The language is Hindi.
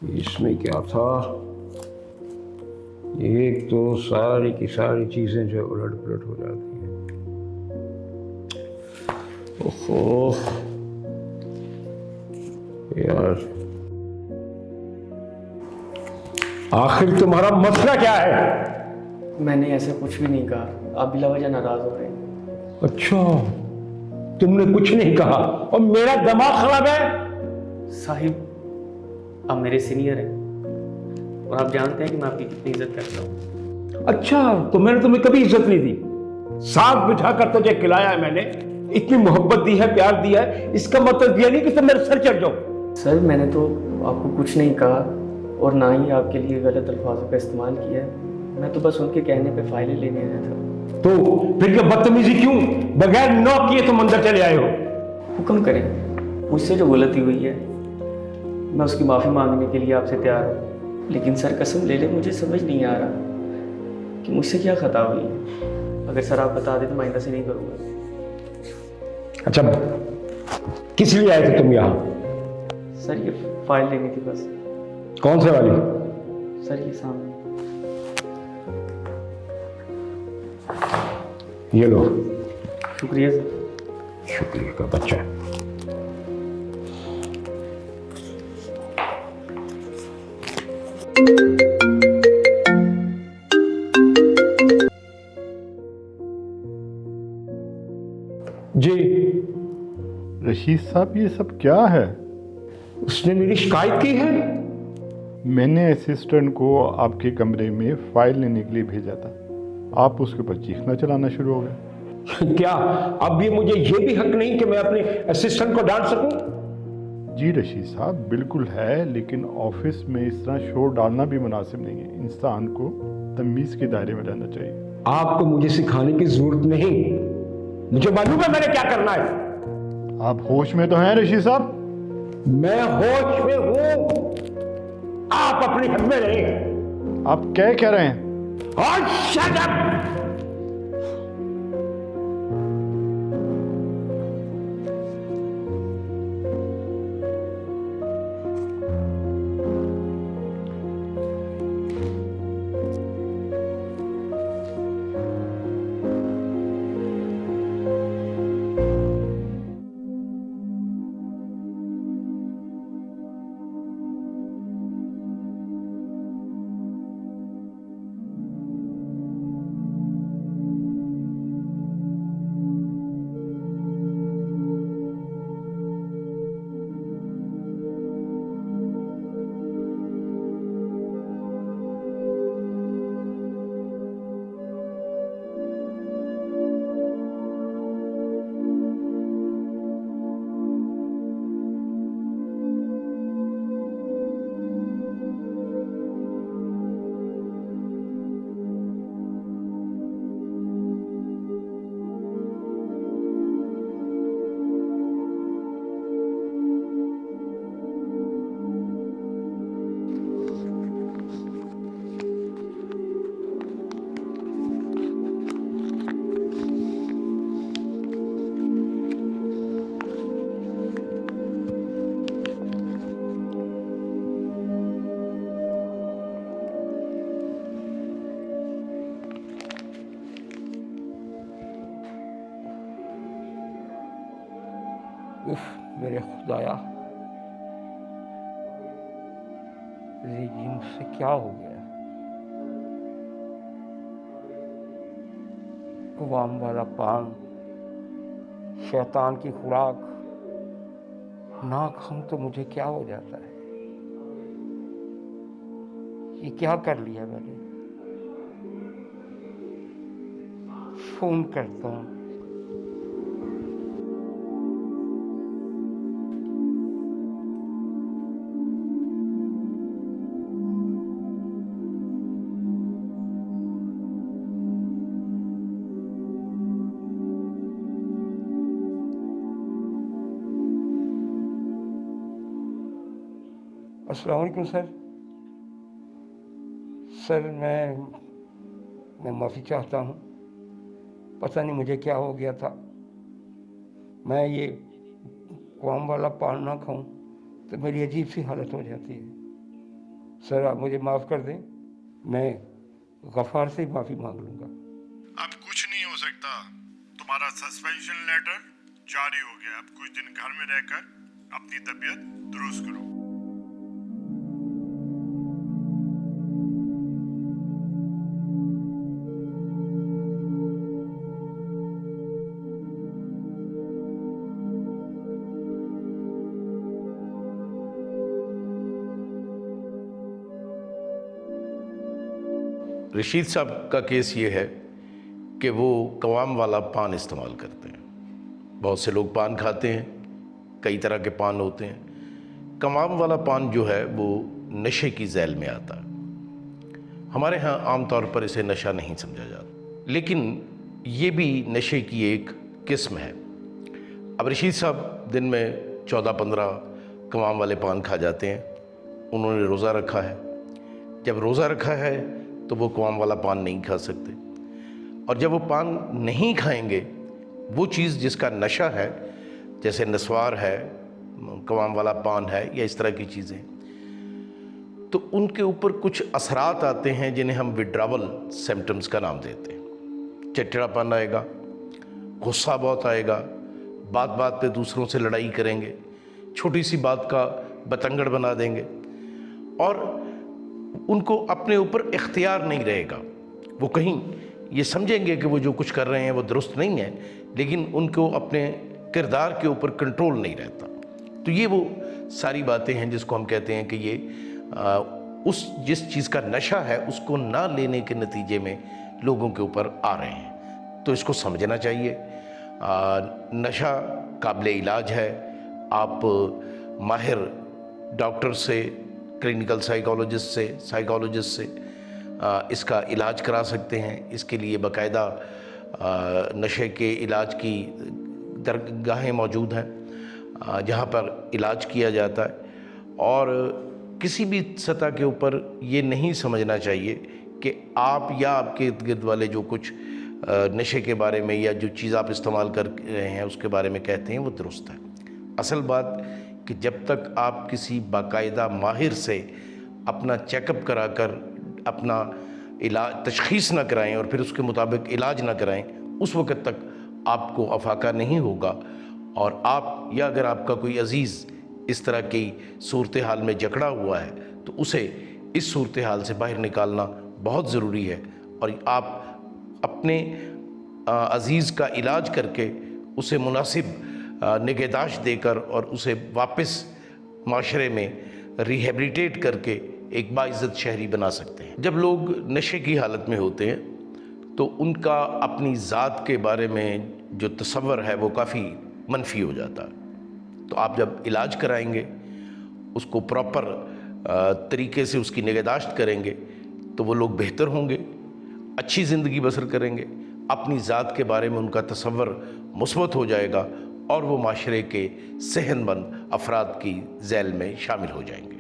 इसमें क्या था? एक तो सारी की सारी चीजें जो उलट पुलट हो जाती हैं। ओहो यार, आखिर तुम्हारा मसला क्या है? मैंने ऐसा कुछ भी नहीं कहा, आप बिलावजह नाराज हो रहे हैं। अच्छा, तुमने कुछ नहीं कहा और मेरा दिमाग खराब है? साहिब, आप मेरे सीनियर हैं और आप जानते हैं कि मैं आपकी कितनी इज्जत करता हूँ। अच्छा, तो मैंने तुम्हें कभी इज्जत नहीं दी? साथ बिठाकर तुझे खिलाया है मैंने, इतनी मोहब्बत दी है, प्यार दिया है, इसका मतलब ये नहीं कि तुम मेरे सर चढ़ जाओ। सर, मैंने तो आपको कुछ नहीं कहा और ना ही आपके लिए गलत अल्फाजों का इस्तेमाल किया है। मैं तो बस उनके कहने पे फाइलें लेने आया था। तो फिर ये बदतमीजी क्यों? बगैर नॉक किए तुम अंदर चले आए हो। हुक्म करें, मुझसे जो गलती हुई है मैं उसकी माफ़ी मांगने के लिए आपसे तैयार हूँ। लेकिन सर, कसम ले ले, मुझे समझ नहीं आ रहा कि मुझसे क्या खता हुई है। अगर सर आप बता दें तो मैं आइंदा से नहीं करूँगा। अच्छा, किस लिए आए थे तुम यहाँ? सर, ये फाइल लेनी थी बस। कौन से वाली? सर, ये सामने। ये लो। शुक्रिया सर। शुक्रिया का बच्चा। जी। रशीद साहब, ये सब क्या है? उसने मेरी शिकायत की है। मैंने असिस्टेंट को आपके कमरे में फाइल लेने के लिए भेजा था, आप उसके ऊपर चीखना चलाना शुरू हो गए। क्या अब ये मुझे ये भी हक नहीं कि मैं अपने असिस्टेंट को डांट सकूं? जी रशीद साहब, बिल्कुल है, लेकिन ऑफिस में इस तरह शोर डालना भी मुनासिब नहीं है। इंसान को तमीज़ के दायरे में रहना चाहिए। आपको मुझे सिखाने की जरूरत नहीं, मुझे मालूम है मैंने क्या करना है। आप होश में तो हैं रशीद साहब? मैं होश में हूं, आप अपनी हद में नहीं। आप क्या कह रहे हैं? और शट अप! उफ, मेरे खुदाया, ये मुझसे क्या हो गया? कुवाम वाला पान, शैतान की खुराक, ना खाऊं तो मुझे क्या हो जाता है? ये क्या कर लिया मैंने? फोन करता हूँ। अस्सलाम वालेकुम सर। सर, मैं माफ़ी चाहता हूँ। पता नहीं मुझे क्या हो गया था। मैं ये कुआम वाला पान ना खाऊं तो मेरी अजीब सी हालत हो जाती है। सर आप मुझे माफ़ कर दें, मैं गफ़ार से माफ़ी मांग लूँगा। अब कुछ नहीं हो सकता, तुम्हारा सस्पेंशन लेटर जारी हो गया। अब कुछ दिन घर में रहकर अपनी तबीयत दुरुस्त करो। रशीद साहब का केस ये है कि वो कवाम वाला पान इस्तेमाल करते हैं। बहुत से लोग पान खाते हैं, कई तरह के पान होते हैं। कवाम वाला पान जो है वो नशे की झैल में आता है। हमारे यहाँ आम तौर पर इसे नशा नहीं समझा जाता, लेकिन ये भी नशे की एक किस्म है। अब रशीद साहब दिन में 14-15 कवाम वाले पान खा जाते हैं। उन्होंने रोज़ा रखा है। जब रोज़ा रखा है तो वो कवाम वाला पान नहीं खा सकते, और जब वो पान नहीं खाएंगे, वो चीज़ जिसका नशा है, जैसे नस्वार है, कवाम वाला पान है या इस तरह की चीज़ें, तो उनके ऊपर कुछ असरात आते हैं जिन्हें हम विड्रावल सिम्टम्स का नाम देते हैं। चिड़चिड़ापन आएगा, गुस्सा बहुत आएगा, बात बात पे दूसरों से लड़ाई करेंगे, छोटी सी बात का बतंगड़ बना देंगे, और उनको अपने ऊपर इख्तियार नहीं रहेगा। वो कहीं ये समझेंगे कि वो जो कुछ कर रहे हैं वो दुरुस्त नहीं है, लेकिन उनको अपने किरदार के ऊपर कंट्रोल नहीं रहता। तो ये वो सारी बातें हैं जिसको हम कहते हैं कि ये उस जिस चीज़ का नशा है उसको ना लेने के नतीजे में लोगों के ऊपर आ रहे हैं। तो इसको समझना चाहिए। नशा काबिल इलाज है। आप माहिर डॉक्टर से, क्लिनिकल साइकोलॉजिस्ट से इसका इलाज करा सकते हैं। इसके लिए बाकायदा नशे के इलाज की दरगाहें मौजूद हैं जहाँ पर इलाज किया जाता है। और किसी भी सतह के ऊपर ये नहीं समझना चाहिए कि आप या आपके इर्द गिर्द वाले जो कुछ नशे के बारे में या जो चीज़ आप इस्तेमाल कर रहे हैं उसके बारे में कहते हैं वो दुरुस्त है। असल बात कि जब तक आप किसी बाकायदा माहिर से अपना चेकअप कराकर अपना इलाज तशख़ीस ना कराएं और फिर उसके मुताबिक इलाज ना कराएं, उस वक़्त तक आपको अफाका नहीं होगा। और आप या अगर आपका कोई अज़ीज़ इस तरह की सूरत हाल में जकड़ा हुआ है तो उसे इस सूरत हाल से बाहर निकालना बहुत ज़रूरी है। और आप अपने अज़ीज़ का इलाज करके उसे मुनासिब निगहदाश्त देकर और उसे वापस माशरे में रिहेबिलिटेट करके एक बाइज़्ज़त शहरी बना सकते हैं। जब लोग नशे की हालत में होते हैं तो उनका अपनी ज़ात के बारे में जो तसव्वुर है वो काफ़ी मनफी हो जाता है। तो आप जब इलाज कराएंगे, उसको प्रॉपर तरीके से उसकी निगहदाश्त करेंगे, तो वो लोग बेहतर होंगे, अच्छी ज़िंदगी बसर करेंगे, अपनी ज़ात के बारे में उनका तसव्वुर मुस्बत हो जाएगा और वो माशरे के सेहतमंद अफराद की झैल में शामिल हो जाएंगे।